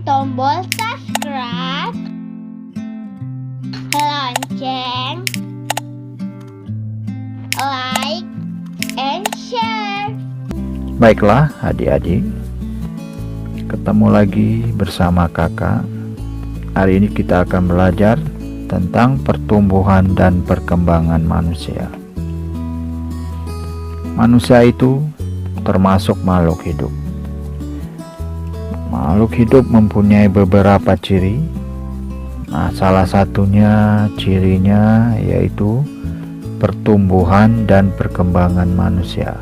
tombol subscribe, lonceng, like, and share. Baiklah adik-adik, ketemu lagi bersama kakak. Hari ini kita akan belajar tentang pertumbuhan dan perkembangan manusia. Manusia itu termasuk makhluk hidup. Makhluk hidup mempunyai beberapa ciri. Salah satunya cirinya yaitu pertumbuhan dan perkembangan manusia.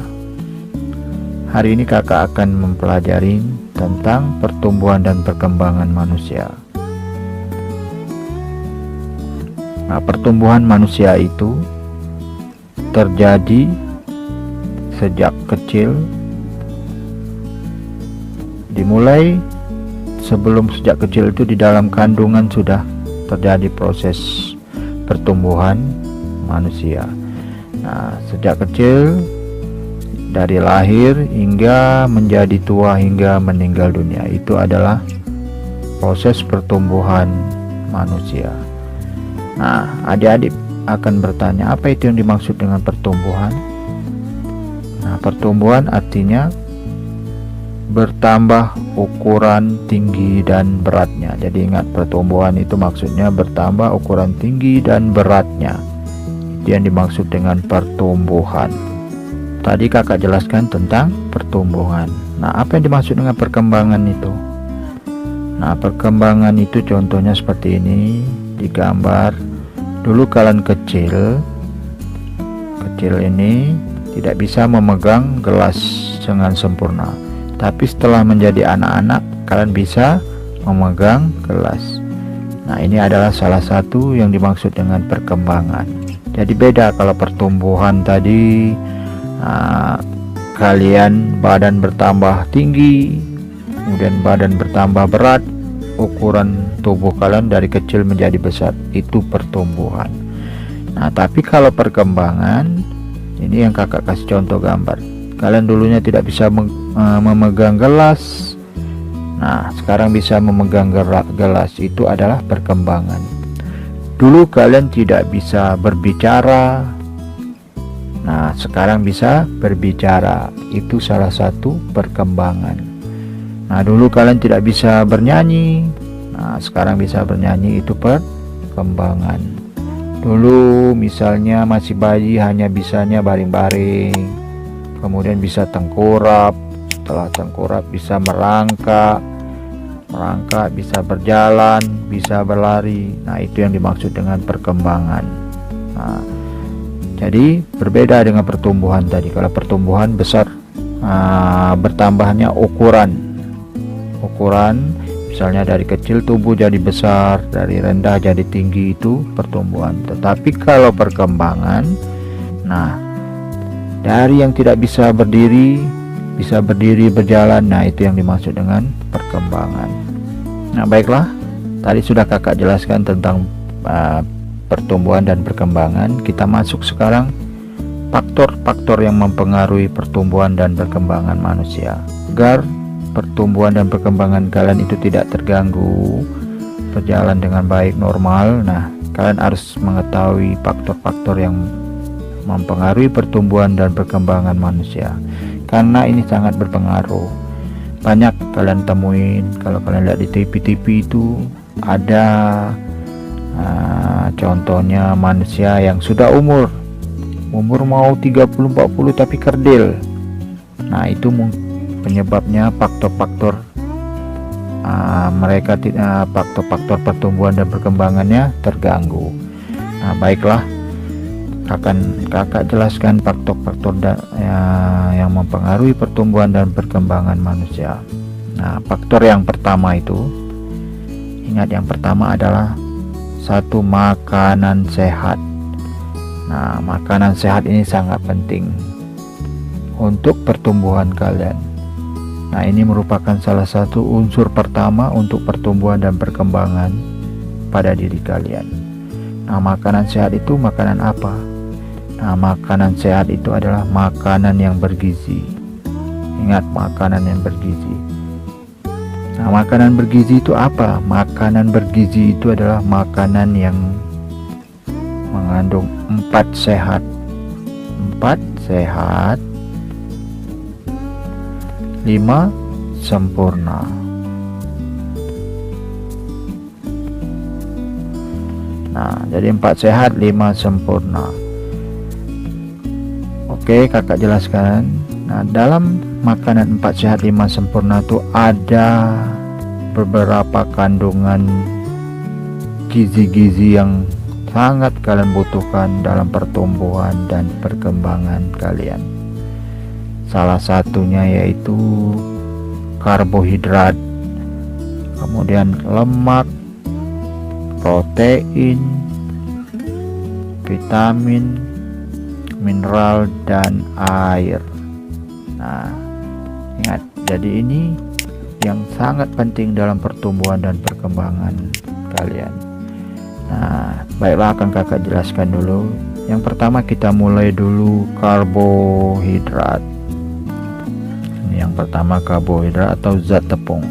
Hari ini kakak akan mempelajari tentang pertumbuhan dan perkembangan manusia. Pertumbuhan manusia itu terjadi sejak kecil, dimulai sejak kecil itu di dalam kandungan sudah terjadi proses pertumbuhan manusia. Sejak kecil, dari lahir hingga menjadi tua hingga meninggal dunia, itu adalah proses pertumbuhan manusia. Adik-adik akan bertanya, apa itu yang dimaksud dengan pertumbuhan? Pertumbuhan artinya bertambah ukuran, tinggi, dan beratnya. Jadi ingat, pertumbuhan itu maksudnya bertambah ukuran, tinggi, dan beratnya. Itu yang dimaksud dengan pertumbuhan. Tadi kakak jelaskan tentang pertumbuhan. Apa yang dimaksud dengan perkembangan itu? Perkembangan itu contohnya seperti ini digambar. Dulu kalian kecil ini tidak bisa memegang gelas dengan sempurna. Tapi setelah menjadi anak-anak, kalian bisa memegang gelas. Ini adalah salah satu yang dimaksud dengan perkembangan. Jadi beda kalau pertumbuhan tadi, kalian badan bertambah tinggi, kemudian badan bertambah berat, ukuran tubuh kalian dari kecil menjadi besar, itu pertumbuhan. Tapi kalau perkembangan, ini yang kakak kasih contoh gambar. Kalian dulunya tidak bisa memegang gelas, sekarang bisa memegang gelas, itu adalah perkembangan. Dulu kalian tidak bisa berbicara, sekarang bisa berbicara, itu salah satu perkembangan. Dulu kalian tidak bisa bernyanyi, sekarang bisa bernyanyi, itu perkembangan. Dulu misalnya masih bayi hanya bisanya baring-baring, kemudian bisa tengkurap, setelah tengkurap bisa merangkak, bisa berjalan, bisa berlari. Itu yang dimaksud dengan perkembangan. Jadi berbeda dengan pertumbuhan tadi. Kalau pertumbuhan besar, bertambahnya ukuran, misalnya dari kecil tubuh jadi besar, dari rendah jadi tinggi, itu pertumbuhan. Tetapi kalau perkembangan, dari yang tidak bisa berdiri, bisa berdiri, berjalan, itu yang dimaksud dengan perkembangan. Baiklah, tadi sudah kakak jelaskan tentang pertumbuhan dan perkembangan. Kita masuk sekarang faktor-faktor yang mempengaruhi pertumbuhan dan perkembangan manusia. Agar pertumbuhan dan perkembangan kalian itu tidak terganggu, berjalan dengan baik, normal, kalian harus mengetahui faktor-faktor yang mempengaruhi pertumbuhan dan perkembangan manusia, karena ini sangat berpengaruh. Banyak kalian temuin, kalau kalian lihat di TV itu ada contohnya manusia yang sudah umur mau 30-40 tapi kerdil. Itu penyebabnya faktor-faktor faktor-faktor pertumbuhan dan perkembangannya terganggu. Baiklah, kakak jelaskan faktor-faktor yang mempengaruhi pertumbuhan dan perkembangan manusia. Faktor yang pertama itu, ingat, yang pertama adalah satu, makanan sehat. Makanan sehat ini sangat penting untuk pertumbuhan kalian. Ini merupakan salah satu unsur pertama untuk pertumbuhan dan perkembangan pada diri kalian. Makanan sehat itu makanan apa? Makanan sehat itu adalah makanan yang bergizi. Ingat, makanan yang bergizi. Nah, makanan bergizi itu apa? Makanan bergizi itu adalah makanan yang mengandung 4 sehat. 4 sehat, 5 sempurna. Nah, jadi 4 sehat, 5 sempurna. Oke, kakak jelaskan. Nah, dalam makanan 4 sehat 5 sempurna itu ada beberapa kandungan gizi-gizi yang sangat kalian butuhkan dalam pertumbuhan dan perkembangan kalian. Salah satunya yaitu karbohidrat, kemudian lemak, protein, vitamin, mineral, dan air. Nah, ingat, jadi ini yang sangat penting dalam pertumbuhan dan perkembangan kalian. Nah, baiklah, akan kakak jelaskan dulu. Yang pertama kita mulai dulu karbohidrat. Ini yang pertama, karbohidrat atau zat tepung.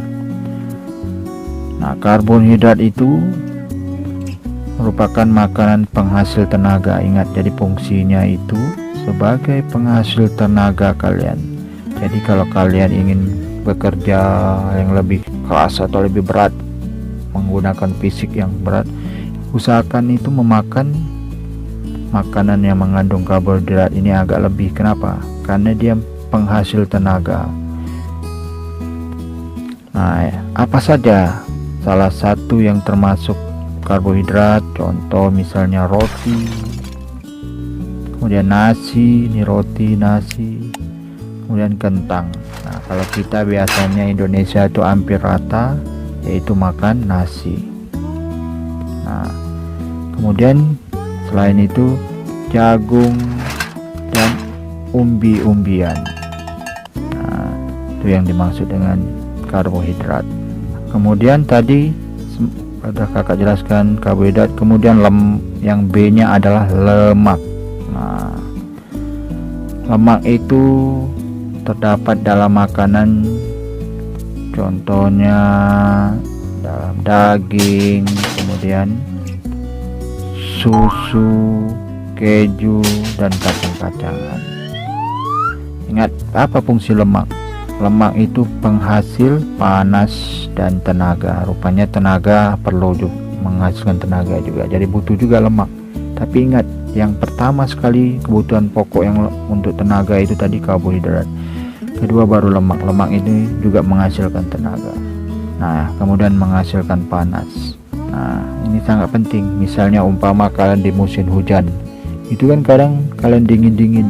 Nah, karbohidrat itu merupakan makanan penghasil tenaga. Ingat, jadi fungsinya itu sebagai penghasil tenaga kalian. Jadi kalau kalian ingin bekerja yang lebih keras atau lebih berat, menggunakan fisik yang berat, usahakan itu memakan makanan yang mengandung karbohidrat ini agak lebih. Kenapa? Karena dia penghasil tenaga. Nah, apa saja salah satu yang termasuk karbohidrat? Contoh misalnya roti, kemudian nasi, ini roti, nasi, kemudian kentang. Nah, kalau kita biasanya Indonesia itu hampir rata, yaitu makan nasi. Nah, kemudian selain itu jagung dan umbi-umbian. Nah, itu yang dimaksud dengan karbohidrat. Kemudian tadi sudah kakak jelaskan karbohidrat, kemudian yang B-nya adalah lemak. Nah, lemak itu terdapat dalam makanan, contohnya dalam daging, kemudian susu, keju, dan kacang-kacangan. Ingat, apa fungsi lemak? Lemak itu penghasil panas dan tenaga. Rupanya tenaga perlu juga, menghasilkan tenaga juga, jadi butuh juga lemak. Tapi ingat, yang pertama sekali kebutuhan pokok yang untuk tenaga itu tadi karbohidrat, kedua baru lemak. Lemak ini juga menghasilkan tenaga. Nah, kemudian menghasilkan panas. Nah, ini sangat penting. Misalnya umpama kalian di musim hujan, itu kan kadang kalian dingin-dingin.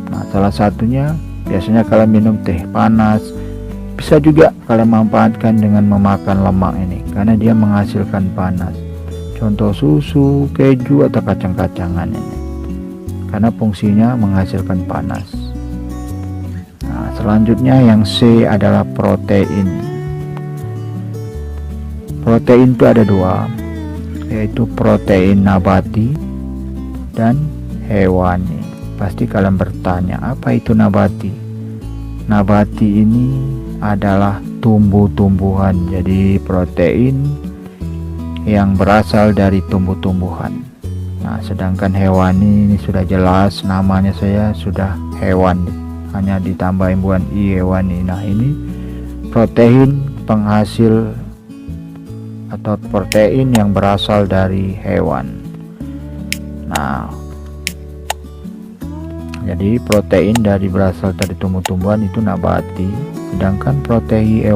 Nah, salah satunya biasanya kalian minum teh panas. Bisa juga kalian manfaatkan dengan memakan lemak ini, karena dia menghasilkan panas. Contoh susu, keju, atau kacang-kacangan ini, karena fungsinya menghasilkan panas. Nah, selanjutnya yang C adalah protein. Protein itu ada dua, yaitu protein nabati dan hewani. Pasti kalian bertanya, apa itu nabati? Nabati ini adalah tumbuh-tumbuhan, jadi protein yang berasal dari tumbuh-tumbuhan. Nah, sedangkan hewani ini sudah jelas namanya, saya sudah hewan, hanya ditambahin bukan i, hewani. Nah, ini protein penghasil atau protein yang berasal dari hewan. Nah, jadi protein berasal dari tumbuh-tumbuhan itu nabati, sedangkan protein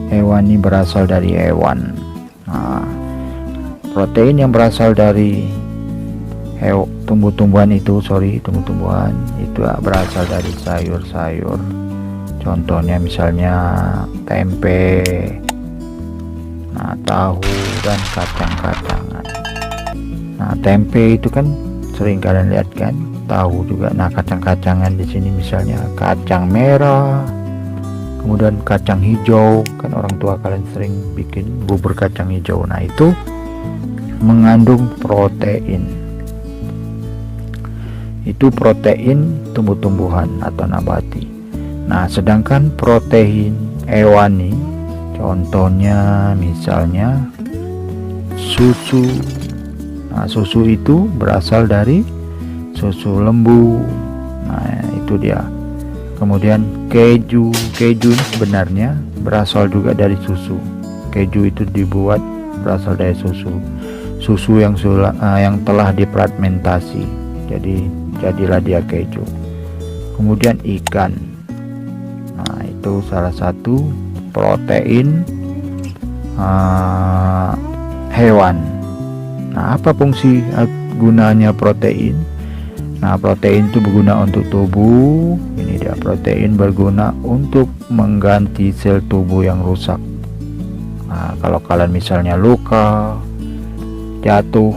hewani berasal dari hewan. Nah, protein yang berasal dari tumbuh-tumbuhan itu berasal dari sayur-sayur. Contohnya misalnya tempe, nah, tahu, dan kacang-kacangan. Nah, tempe itu kan sering kalian lihat kan, tahu juga. Nah, kacang-kacangan di sini misalnya kacang merah, kemudian kacang hijau, kan orang tua kalian sering bikin bubur kacang hijau. Nah, itu mengandung protein. Itu protein tumbuh-tumbuhan atau nabati. Nah, sedangkan protein hewani Contohnya misalnya susu. Nah, susu itu berasal dari susu lembu. Nah, itu dia. Kemudian keju. Keju ini sebenarnya berasal juga dari susu. Keju itu dibuat berasal dari susu. Susu yang telah difermentasi. Jadi jadilah dia keju. Kemudian ikan. Nah, itu salah satu protein hewan. Nah, apa fungsi gunanya protein? Nah, protein itu berguna untuk tubuh. Ini dia, protein berguna untuk mengganti sel tubuh yang rusak. Nah, kalau kalian misalnya luka, jatuh,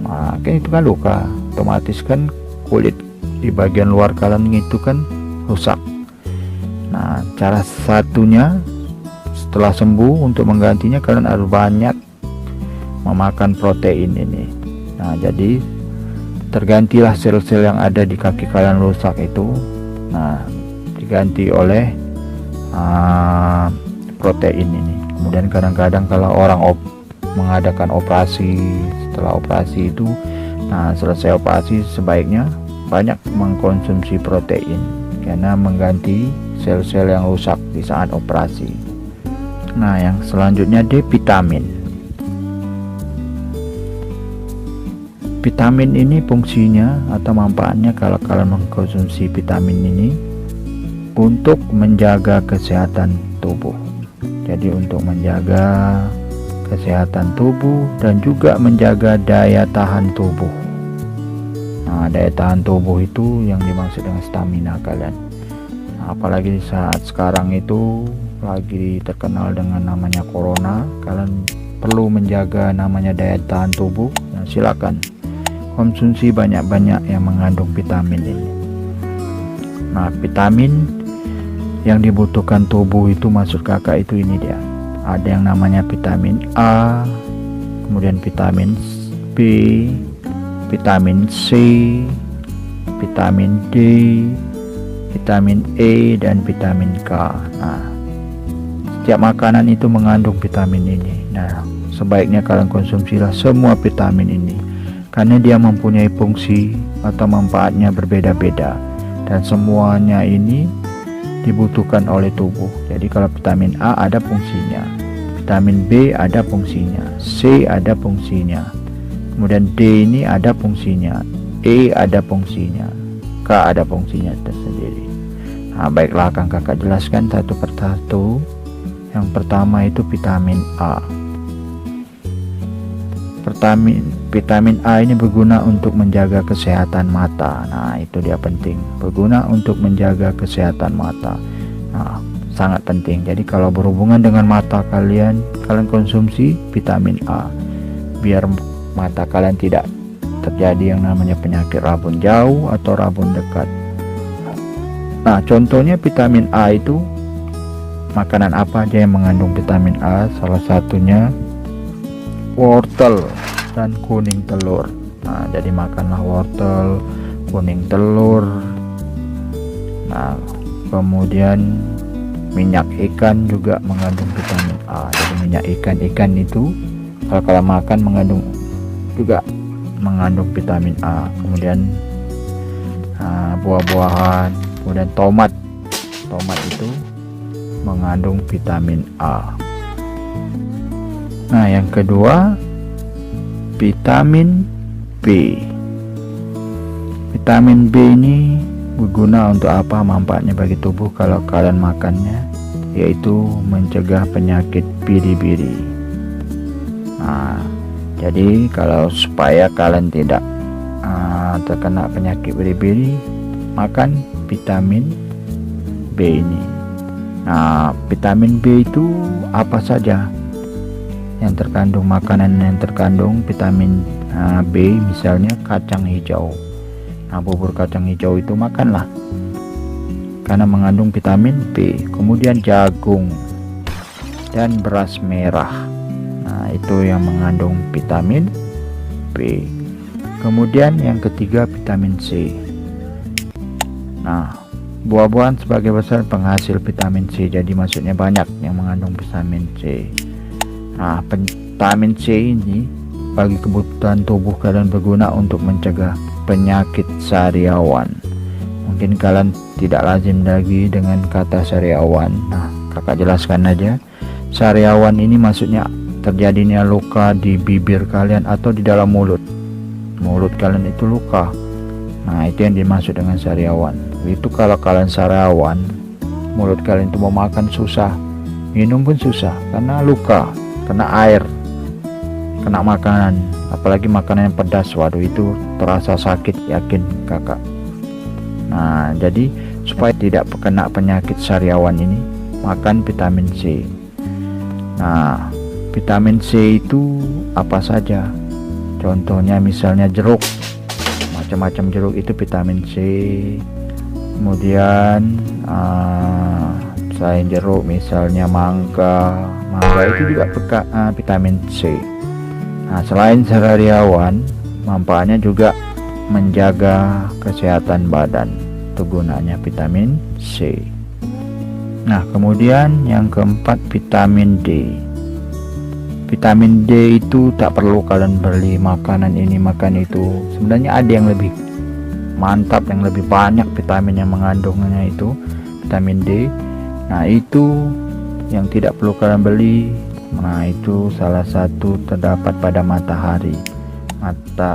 nah kan itu kan luka, otomatis kan kulit di bagian luar kalian itu kan rusak. Nah, cara satunya setelah sembuh untuk menggantinya kalian harus banyak memakan protein ini. Nah, jadi tergantilah sel-sel yang ada di kaki kalian rusak itu, nah diganti oleh protein ini. Kemudian kadang-kadang kalau orang mengadakan operasi, setelah operasi itu, nah selesai operasi sebaiknya banyak mengkonsumsi protein karena mengganti sel-sel yang rusak di saat operasi. Nah, yang selanjutnya D, vitamin. Vitamin ini fungsinya atau manfaatnya kalau kalian mengkonsumsi vitamin ini untuk menjaga kesehatan tubuh. Jadi untuk menjaga kesehatan tubuh dan juga menjaga daya tahan tubuh. Nah, daya tahan tubuh itu yang dimaksud dengan stamina kalian. Nah, apalagi saat sekarang itu lagi terkenal dengan namanya corona, kalian perlu menjaga namanya daya tahan tubuh. Nah, silakan konsumsi banyak-banyak yang mengandung vitamin ini. Nah, vitamin yang dibutuhkan tubuh itu maksud kakak itu ini dia. Ada yang namanya vitamin A, kemudian vitamin B, vitamin C, vitamin D, vitamin E, dan vitamin K. Nah, setiap makanan itu mengandung vitamin ini. Nah, sebaiknya kalian konsumsilah semua vitamin ini, karena dia mempunyai fungsi atau manfaatnya berbeda-beda, dan semuanya ini dibutuhkan oleh tubuh. Jadi kalau vitamin A ada fungsinya, vitamin B ada fungsinya, C ada fungsinya, kemudian D ini ada fungsinya, E ada fungsinya, K ada fungsinya tersendiri. Nah, baiklah akan kakak jelaskan satu persatu. Yang pertama itu vitamin A. Vitamin A ini berguna untuk menjaga kesehatan mata. Nah, itu dia penting. Berguna untuk menjaga kesehatan mata. Nah, sangat penting. Jadi kalau berhubungan dengan mata kalian konsumsi vitamin A biar mata kalian tidak terjadi yang namanya penyakit rabun jauh atau rabun dekat. Nah, contohnya vitamin A itu makanan apa aja yang mengandung vitamin A? Salah satunya wortel dan kuning telur. Nah, jadi makanlah wortel, kuning telur. Nah, kemudian minyak ikan juga mengandung vitamin A. Jadi minyak ikan itu kalau kalian makan juga mengandung vitamin A. Kemudian buah-buahan, kemudian tomat itu mengandung vitamin A. Nah, yang kedua vitamin B. Vitamin B ini berguna untuk apa, manfaatnya bagi tubuh kalau kalian makannya, yaitu mencegah penyakit biri-biri. Nah, jadi kalau supaya kalian tidak terkena penyakit biri-biri, makan vitamin B ini. Nah, vitamin B itu apa saja yang terkandung, makanan yang terkandung vitamin B, misalnya kacang hijau. Nah, bubur kacang hijau itu makanlah karena mengandung vitamin B. Kemudian jagung dan beras merah. Nah, itu yang mengandung vitamin B. Kemudian yang ketiga vitamin C. Nah, Buah-buahan sebagai besar penghasil vitamin C, jadi maksudnya banyak yang mengandung vitamin C. Nah, vitamin C ini bagi kebutuhan tubuh kalian berguna untuk mencegah penyakit sariawan. Mungkin kalian tidak lazim lagi dengan kata sariawan. Nah, kakak jelaskan aja. Sariawan ini maksudnya terjadinya luka di bibir kalian atau di dalam mulut. Mulut kalian itu luka. Nah, itu yang dimaksud dengan sariawan. Itu kalau kalian sariawan, mulut kalian itu mau makan susah, minum pun susah karena luka, kena air, kena makanan, apalagi makanan yang pedas. Waduh, itu terasa sakit, yakin kakak. Nah, jadi supaya tidak kena penyakit sariawan ini, makan vitamin C. Nah, vitamin C itu apa saja? Contohnya misalnya jeruk, macam-macam jeruk itu vitamin C. Kemudian selain jeruk misalnya mangga itu juga vitamin C. Nah, selain sariawan, manfaatnya juga menjaga kesehatan badan. Itu gunanya vitamin C. Nah, kemudian yang keempat, vitamin D. Vitamin D itu tak perlu kalian beli makanan ini makan itu. Sebenarnya ada yang lebih mantap, yang lebih banyak vitamin yang mengandungnya, itu vitamin D. Nah, itu yang tidak perlu kalian beli. Nah, itu salah satu terdapat pada matahari.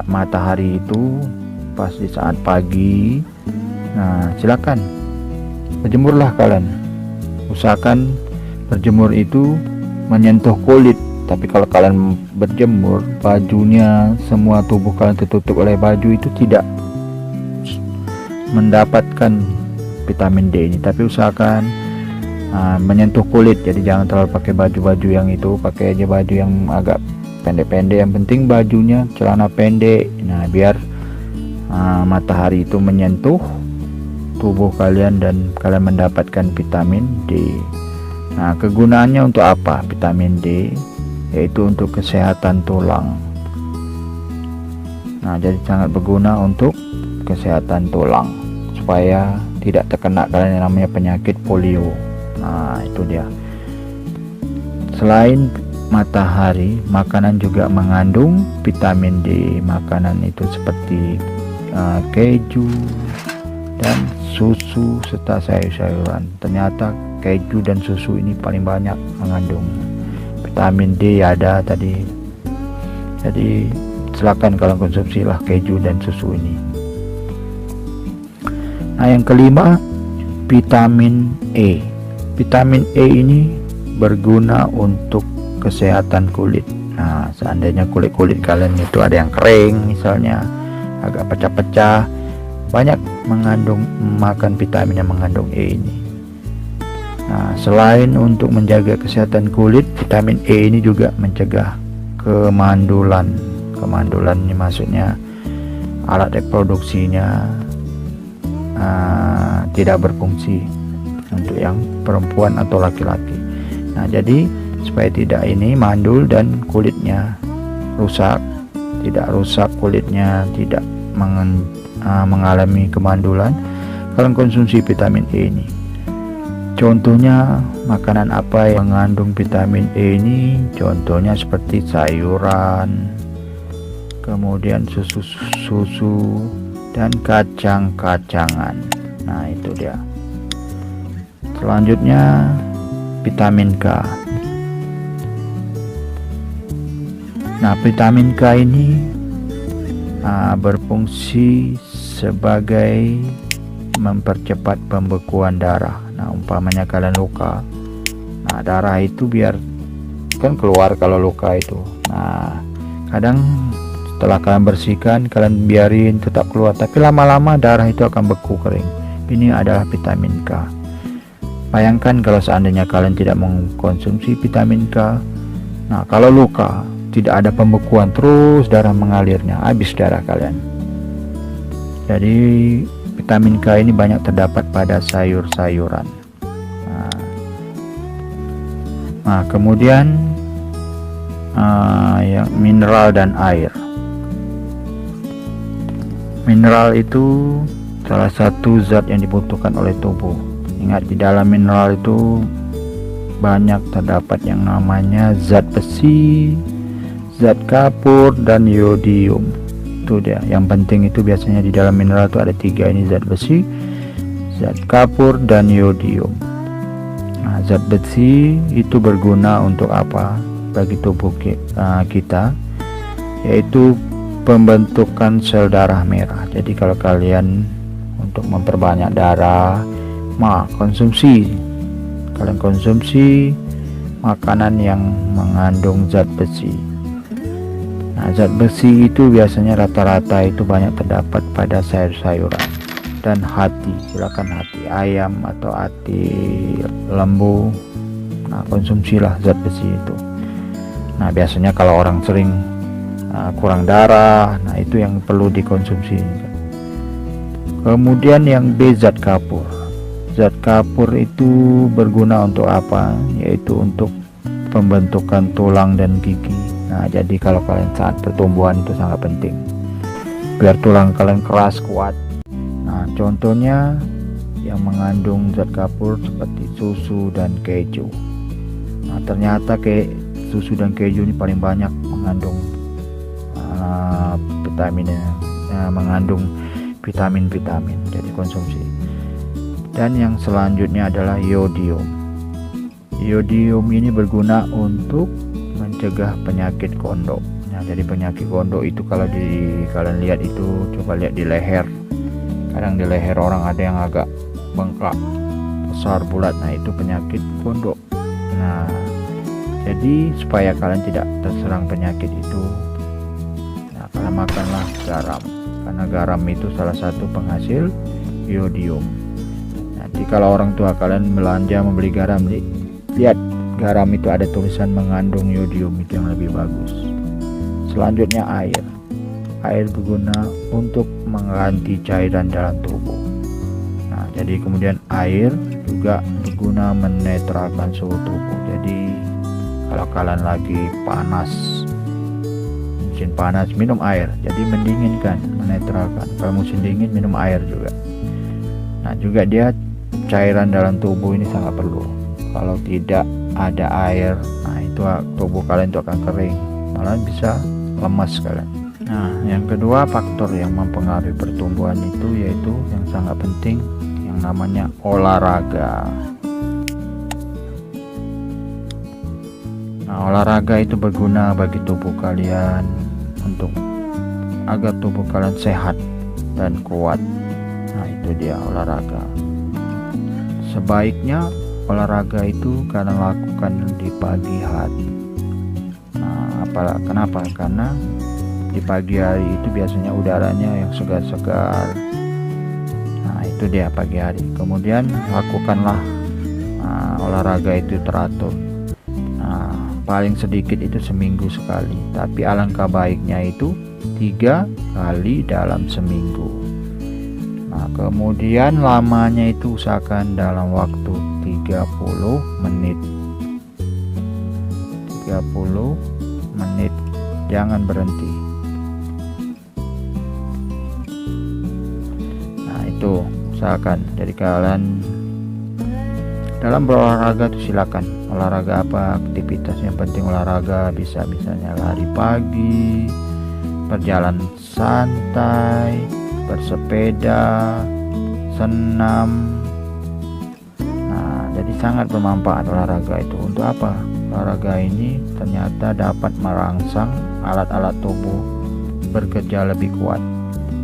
Matahari itu pas di saat pagi. Nah, silakan berjemurlah kalian. Usahakan berjemur itu menyentuh kulit. Tapi kalau kalian berjemur, bajunya, semua tubuh kalian tertutup oleh baju, itu tidak mendapatkan vitamin D ini. Tapi usahakan menyentuh kulit, jadi jangan terlalu pakai baju-baju yang itu, pakai aja baju yang agak pendek-pendek. Yang penting bajunya celana pendek. Nah, biar matahari itu menyentuh tubuh kalian dan kalian mendapatkan vitamin D. Nah, kegunaannya untuk apa vitamin D? Yaitu untuk kesehatan tulang. Nah, jadi sangat berguna untuk kesehatan tulang, supaya tidak terkena kalian yang namanya penyakit polio. Nah, itu dia. Selain matahari, makanan juga mengandung vitamin D. Makanan itu seperti keju dan susu serta sayur-sayuran. Ternyata keju dan susu ini paling banyak mengandung vitamin D ada tadi. Jadi silakan kalian konsumsilah keju dan susu ini. Nah, yang kelima, vitamin E. Vitamin E ini berguna untuk kesehatan kulit. Nah, seandainya kulit kalian itu ada yang kering misalnya, agak pecah-pecah, banyak mengandung makan vitamin yang mengandung E ini. Nah, selain untuk menjaga kesehatan kulit, vitamin E ini juga mencegah kemandulan. Kemandulan ini maksudnya alat reproduksinya tidak berfungsi untuk yang perempuan atau laki-laki. Nah, jadi supaya tidak ini mandul dan kulitnya rusak, tidak rusak kulitnya, tidak mengalami kemandulan, kalian konsumsi vitamin E ini. Contohnya makanan apa yang mengandung vitamin E ini? Contohnya seperti sayuran, kemudian susu dan kacang-kacangan. Nah, itu dia. Selanjutnya vitamin K. Nah, vitamin K ini berfungsi sebagai mempercepat pembekuan darah. Nah, umpamanya kalian luka, nah darah itu biar kan keluar kalau luka itu. Nah, kadang setelah kalian bersihkan, kalian biarin tetap keluar, tapi lama-lama darah itu akan beku kering. Ini adalah vitamin K. Bayangkan kalau seandainya kalian tidak mengkonsumsi vitamin K, nah kalau luka tidak ada pembekuan, terus darah mengalirnya, habis darah kalian. Jadi vitamin K ini banyak terdapat pada sayur-sayuran. Nah, kemudian yang mineral dan air. Mineral itu salah satu zat yang dibutuhkan oleh tubuh. Ingat, di dalam mineral itu banyak terdapat yang namanya zat besi, zat kapur, dan yodium. Itu dia. Yang penting itu biasanya di dalam mineral itu ada 3 ini: zat besi, zat kapur, dan yodium. Nah, zat besi itu berguna untuk apa bagi tubuh kita? Yaitu pembentukan sel darah merah. Jadi kalau kalian untuk memperbanyak darah, kalian konsumsi makanan yang mengandung zat besi. Nah, zat besi itu biasanya rata-rata itu banyak terdapat pada sayur-sayuran dan hati. Silakan hati ayam atau hati lembu. Nah, konsumsilah zat besi itu. Nah, biasanya kalau orang sering kurang darah, nah itu yang perlu dikonsumsi. Kemudian yang B, zat kapur. Zat kapur itu berguna untuk apa? Yaitu untuk pembentukan tulang dan gigi. Nah, jadi kalau kalian saat pertumbuhan itu sangat penting biar tulang kalian keras, kuat. Nah, contohnya yang mengandung zat kapur seperti susu dan keju. Nah, ternyata susu dan keju ini paling banyak mengandung mengandung vitamin-vitamin. Jadi konsumsi. Dan yang selanjutnya adalah yodium. Yodium ini berguna untuk mencegah penyakit gondok. Nah, jadi penyakit gondok itu kalau kalian lihat itu, coba lihat di leher. Kadang di leher orang ada yang agak bengkak, besar, bulat. Nah, itu penyakit gondok. Nah, jadi supaya kalian tidak terserang penyakit itu, nah, kalian makanlah garam. Karena garam itu salah satu penghasil yodium. Nanti kalau orang tua kalian belanja membeli garam, lihat garam itu ada tulisan mengandung yodium, itu yang lebih bagus. Selanjutnya air. Air berguna untuk mengganti cairan dalam tubuh. Nah, jadi kemudian air juga berguna menetralkan suhu tubuh. Jadi kalau kalian lagi panas, musim panas, minum air, jadi mendinginkan, menetralkan. Kalau musim dingin, minum air juga. Nah, juga dia cairan dalam tubuh ini sangat perlu. Kalau tidak ada air, nah itu tubuh kalian itu akan kering, malah bisa lemas kalian. Nah, yang kedua faktor yang mempengaruhi pertumbuhan itu yaitu yang sangat penting, yang namanya olahraga. Nah, olahraga itu berguna bagi tubuh kalian untuk agar tubuh kalian sehat dan kuat. Nah, itu dia olahraga. Sebaiknya olahraga itu kalian lakukan di pagi hari. Nah, kenapa? Karena di pagi hari itu biasanya udaranya yang segar-segar. Nah, itu dia pagi hari. Kemudian lakukanlah olahraga itu teratur. Nah, paling sedikit itu seminggu sekali, tapi alangkah baiknya itu 3 kali dalam seminggu. Nah, kemudian lamanya itu usahakan dalam waktu 30 menit. 30 menit, jangan berhenti. Nah, itu usahakan. Jadi kalian dalam berolahraga itu silakan olahraga apa, aktivitas yang penting olahraga, bisa misalnya lari pagi, berjalan santai, bersepeda, senam. Nah, jadi sangat bermanfaat olahraga itu. Untuk apa? Olahraga ini ternyata dapat merangsang alat-alat tubuh bekerja lebih kuat.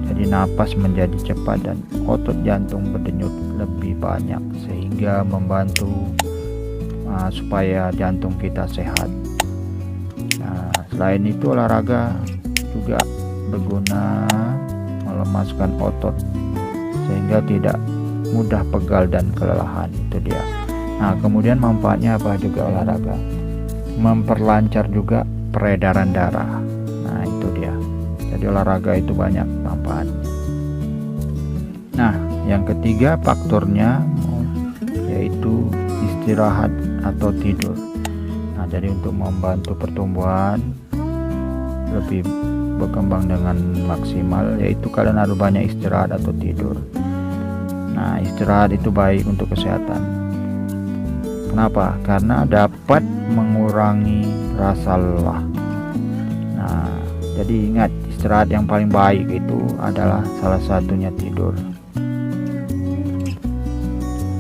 Jadi napas menjadi cepat dan otot jantung berdenyut lebih banyak, sehingga membantu supaya jantung kita sehat. Nah, selain itu olahraga juga berguna melemaskan otot sehingga tidak mudah pegal dan kelelahan. Itu dia. Nah, kemudian manfaatnya apa juga olahraga? Memperlancar juga peredaran darah. Nah, itu dia. Jadi olahraga itu banyak manfaatnya. Nah, yang ketiga faktornya yaitu istirahat atau tidur. Nah, jadi untuk membantu pertumbuhan lebih berkembang dengan maksimal, yaitu kalian harus banyak istirahat atau tidur. Nah, istirahat itu baik untuk kesehatan. Kenapa? Karena dapat mengurangi rasa lelah. Nah, jadi ingat, istirahat yang paling baik itu adalah salah satunya tidur.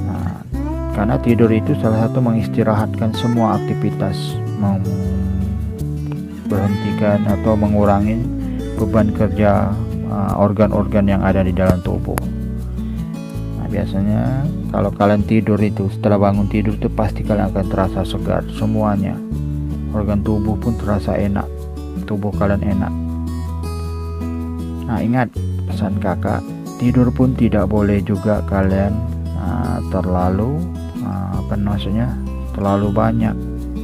Nah, karena tidur itu salah satu mengistirahatkan semua aktivitas, berhentikan atau mengurangi beban kerja organ-organ yang ada di dalam tubuh. Nah, biasanya kalau kalian tidur itu, setelah bangun tidur itu pasti kalian akan terasa segar semuanya. Organ tubuh pun terasa enak, tubuh kalian enak. Nah, ingat pesan kakak, tidur pun tidak boleh juga kalian terlalu terlalu banyak.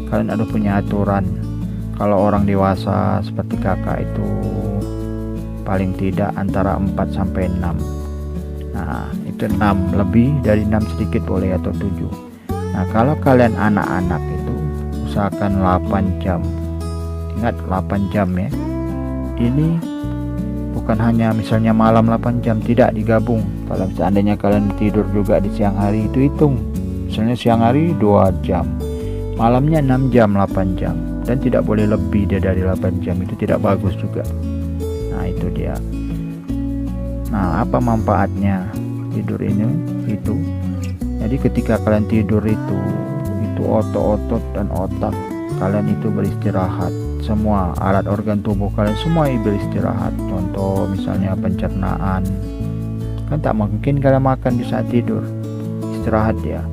Kalian ada punya aturan. Kalau orang dewasa seperti kakak itu paling tidak antara 4 sampai 6. Nah, itu 6, lebih dari 6 sedikit boleh, atau 7. Nah, kalau kalian anak-anak itu usahakan 8 jam. Ingat, 8 jam ya. Ini bukan hanya misalnya malam 8 jam, tidak digabung. Kalau seandainya kalian tidur juga di siang hari, itu hitung. Misalnya siang hari 2 jam, malamnya 6 jam, 8 jam. Dan tidak boleh lebih dari 8 jam, itu tidak bagus juga. Nah, itu dia. Nah, apa manfaatnya tidur ini? Itu jadi ketika kalian tidur itu otot-otot dan otak kalian itu beristirahat. Semua alat organ tubuh kalian semua beristirahat. Contoh misalnya pencernaan, kan tak mungkin kalian makan di saat tidur, istirahat ya.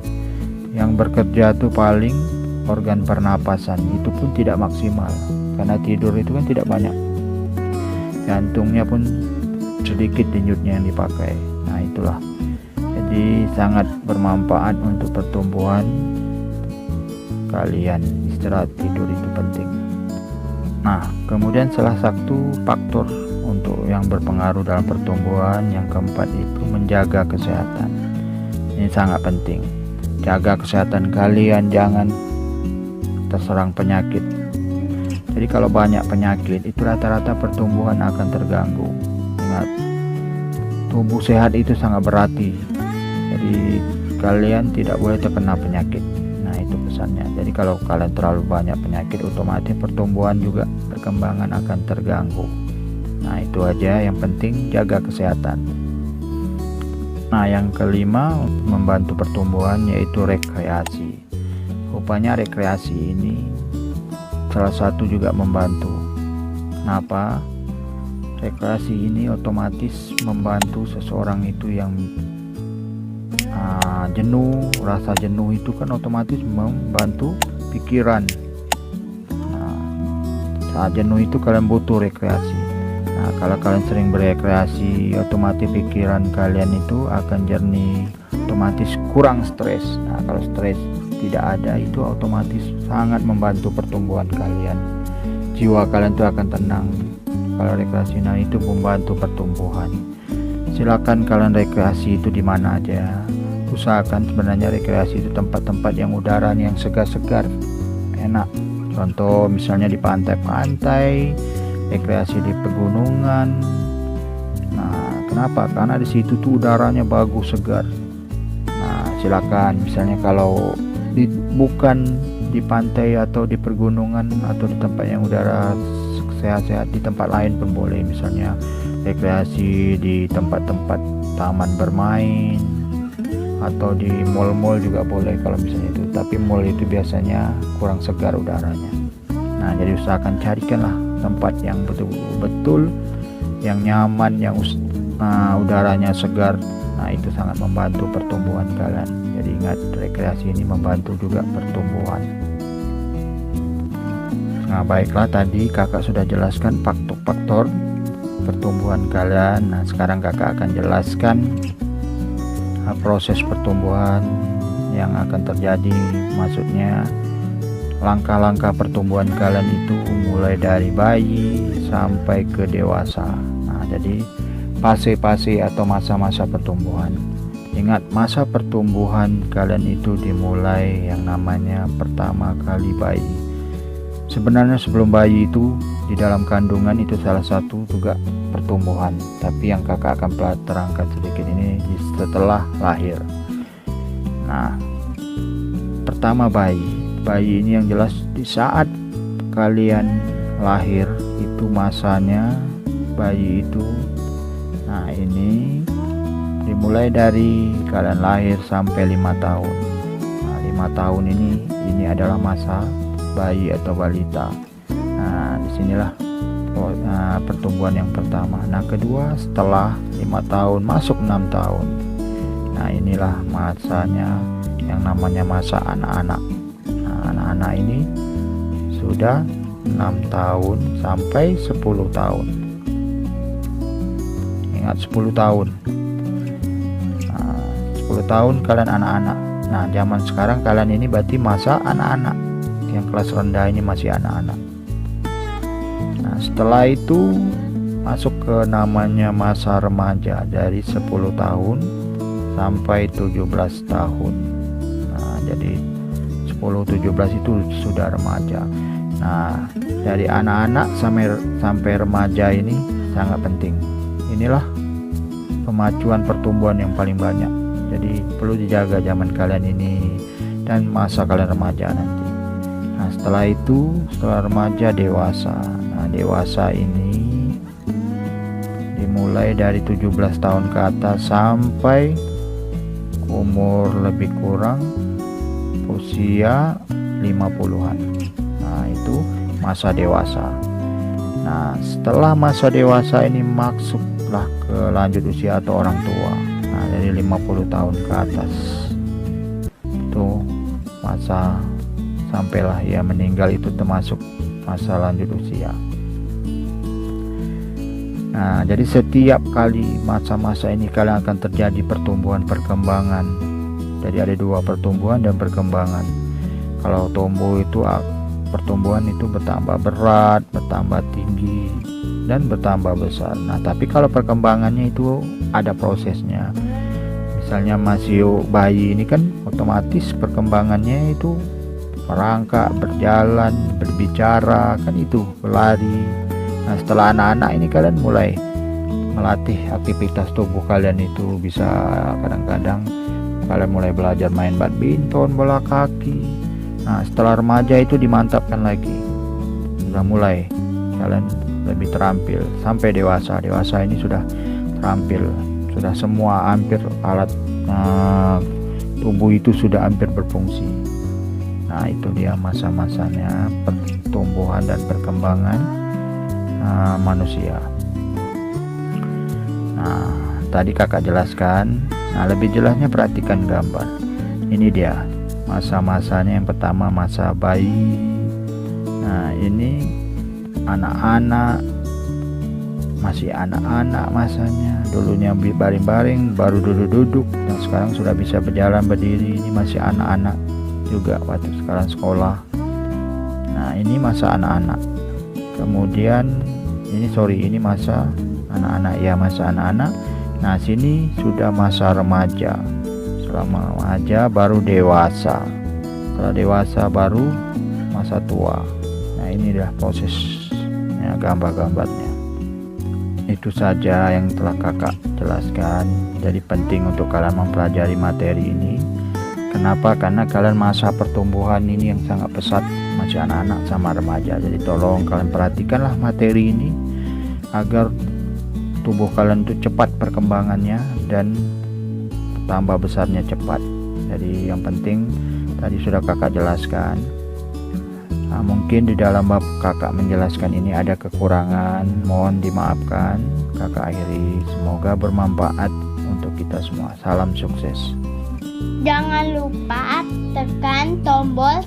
Yang bekerja tuh paling organ pernapasan, itu pun tidak maksimal karena tidur itu kan tidak banyak. Jantungnya pun sedikit denyutnya yang dipakai. Nah, itulah, jadi sangat bermanfaat untuk pertumbuhan kalian. Istirahat tidur itu penting. Nah, kemudian salah satu faktor untuk yang berpengaruh dalam pertumbuhan yang keempat itu menjaga kesehatan. Ini sangat penting. Jaga kesehatan kalian, jangan terserang penyakit. Jadi kalau banyak penyakit itu rata-rata pertumbuhan akan terganggu. Ingat, tubuh sehat itu sangat berarti. Jadi kalian tidak boleh terkena penyakit. Nah, itu pesannya. Jadi kalau kalian terlalu banyak penyakit, otomatis pertumbuhan juga perkembangan akan terganggu. Nah, itu aja, yang penting jaga kesehatan. Nah, yang kelima untuk membantu pertumbuhan yaitu rekreasi. Rupanya rekreasi ini salah satu juga membantu. Kenapa? Rekreasi ini otomatis membantu seseorang itu yang jenuh, rasa jenuh itu kan otomatis membantu pikiran. Nah, saat jenuh itu kalian butuh rekreasi. Nah, kalau kalian sering berekreasi, otomatis pikiran kalian itu akan jernih, otomatis kurang stres. Nah, kalau stres tidak ada, itu otomatis sangat membantu pertumbuhan kalian. Jiwa kalian itu akan tenang kalau rekreasi. Nah, itu membantu pertumbuhan. Silakan kalian rekreasi itu di mana aja. Usahakan sebenarnya rekreasi itu tempat-tempat yang udaranya yang segar-segar, enak. Contoh misalnya di pantai-pantai, rekreasi di pegunungan. Nah, kenapa? Karena di situ tuh udaranya bagus, segar. Nah, silakan misalnya kalau bukan di pantai atau di pergunungan atau di tempat yang udara sehat-sehat, di tempat lain pun boleh. Misalnya rekreasi di tempat-tempat taman bermain atau di mall-mall juga boleh kalau misalnya itu. Tapi mall itu biasanya kurang segar udaranya. Nah, jadi usahakan carikanlah tempat yang betul-betul yang nyaman, yang udaranya segar. Nah, itu sangat membantu pertumbuhan kalian. Jadi ingat, rekreasi ini membantu juga pertumbuhan. Nah, baiklah, tadi kakak sudah jelaskan faktor-faktor pertumbuhan kalian. Nah, sekarang kakak akan jelaskan proses pertumbuhan yang akan terjadi. Maksudnya langkah-langkah pertumbuhan kalian itu mulai dari bayi sampai ke dewasa. Nah, jadi fase-fase atau masa-masa pertumbuhan. Ingat, masa pertumbuhan kalian itu dimulai yang namanya pertama kali bayi. Sebenarnya sebelum bayi itu di dalam kandungan itu salah satu juga pertumbuhan, tapi yang kakak akan terangkan sedikit ini setelah lahir. Nah, pertama bayi ini yang jelas di saat kalian lahir itu masanya bayi itu. Nah, ini dimulai dari kalian lahir sampai 5 tahun. Nah, 5 tahun ini adalah masa bayi atau balita. Nah, disinilah pertumbuhan yang pertama. Nah, kedua setelah 5 tahun masuk 6 tahun. Nah, inilah masanya yang namanya masa anak-anak. Nah, anak-anak ini sudah 6 tahun sampai 10 tahun. Ingat 10 tahun. Nah, 10 tahun kalian anak-anak. Nah, zaman sekarang kalian ini berarti masa anak-anak. Yang kelas rendah ini masih anak-anak. Nah, setelah itu masuk ke namanya masa remaja dari 10 tahun sampai 17 tahun. Nah, jadi 10-17 itu sudah remaja. Nah, dari anak-anak sampai remaja ini sangat penting. Inilah pemacuan pertumbuhan yang paling banyak. Jadi perlu dijaga zaman kalian ini dan masa kalian remaja nanti. Nah, setelah itu, setelah remaja dewasa. Nah, dewasa ini dimulai dari 17 tahun ke atas sampai umur lebih kurang usia 50-an. Nah, itu masa dewasa. Nah, setelah masa dewasa ini masuklah ke lanjut usia atau orang tua. Nah, dari 50 tahun ke atas itu masa sampailah ia meninggal, itu termasuk masa lanjut usia. Nah, jadi setiap kali masa-masa ini kalian akan terjadi pertumbuhan perkembangan. Jadi ada 2, pertumbuhan dan perkembangan. Kalau tumbuh itu pertumbuhan itu bertambah berat, bertambah tinggi, dan bertambah besar. Nah, tapi kalau perkembangannya itu ada prosesnya. Misalnya masih bayi ini kan otomatis perkembangannya itu merangkak, berjalan, berbicara, kan itu berlari. Nah, setelah anak-anak ini kalian mulai melatih aktivitas tubuh kalian itu, bisa kadang-kadang kalian mulai belajar main badminton, bola kaki. Nah, setelah remaja itu dimantapkan lagi, sudah mulai kalian lebih terampil sampai dewasa. Dewasa ini sudah terampil, sudah semua hampir alat tubuh itu sudah hampir berfungsi. Nah, itu dia masa-masanya pertumbuhan dan perkembangan manusia. Nah, tadi kakak jelaskan. Nah, lebih jelasnya perhatikan gambar. Ini dia masa-masanya. Yang pertama masa bayi. Nah, ini anak-anak, masih anak-anak masanya. Dulunya baring-baring, baru duduk-duduk, dan sekarang sudah bisa berjalan berdiri. Ini masih anak-anak juga waktu sekarang sekolah. Nah, ini masa anak-anak. Kemudian ini masa anak-anak, ya, masa anak-anak. Nah, sini sudah masa remaja. Setelah remaja baru dewasa. Setelah dewasa baru masa tua. Nah, inilah prosesnya, gambar-gambarnya. Itu saja yang telah kakak jelaskan. Jadi penting untuk kalian mempelajari materi ini. Kenapa? Karena kalian masa pertumbuhan ini yang sangat pesat, masih anak-anak sama remaja. Jadi tolong kalian perhatikanlah materi ini agar tubuh kalian itu cepat perkembangannya dan tambah besarnya cepat. Jadi yang penting tadi sudah kakak jelaskan. Nah, mungkin di dalam bab kakak menjelaskan ini ada kekurangan, mohon dimaafkan. Kakak akhiri, semoga bermanfaat untuk kita semua. Salam sukses. Jangan lupa tekan tombol